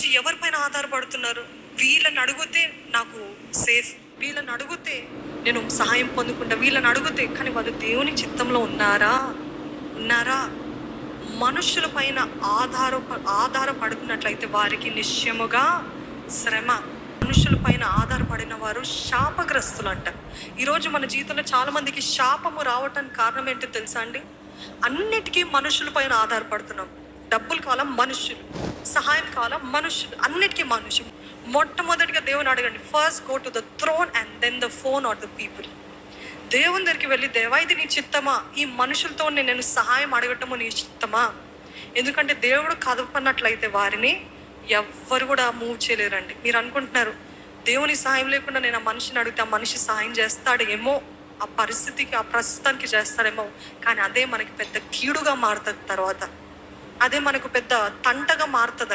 ఈరోజు ఎవరిపైన ఆధారపడుతున్నారు? వీళ్ళని అడిగితే నాకు సేఫ్, వీళ్ళని అడిగితే నేను సహాయం పొందుకుంటా, వీళ్ళని అడిగితే. కానీ వాళ్ళు దేవుని చిత్తంలో ఉన్నారా? మనుషుల పైన ఆధారపడుతున్నట్లయితే వారికి నిశ్చయముగా శ్రమ. మనుషుల పైన ఆధారపడిన వారు శాపగ్రస్తులు అంట. ఈరోజు మన జీవితంలో చాలా మందికి శాపము రావటానికి కారణం ఏంటో తెలుసా అండి? అన్నిటికీ మనుషుల పైన ఆధారపడుతున్నాం. డబ్బులు కావాలా మనుషులు, సహాయం కావాలా మనుషులు, అన్నిటికీ మనుషులు. మొట్టమొదటిగా దేవుని అడగండి, first go to the throne and then the phone or the people. దేవుని దగ్గరికి వెళ్ళి, దేవా ఇది నీ చిత్తమా? ఈ మనుషులతో నేను సహాయం అడగటము నీ చిత్తమా? ఎందుకంటే దేవుడు కదపనట్లయితే వారిని ఎవ్వరు కూడా మూవ్ చేయలేరండి. మీరు అనుకుంటున్నారు దేవుని సహాయం లేకుండా నేను ఆ మనిషిని అడిగితే ఆ మనిషి సహాయం చేస్తాడేమో, ఆ పరిస్థితికి ఆ ప్రస్తుతానికి చేస్తాడేమో. కానీ అదే మనకి పెద్ద కీడుగా మారుతుంది, తర్వాత అదే మనకు పెద్ద తంటగా మారుతుంది.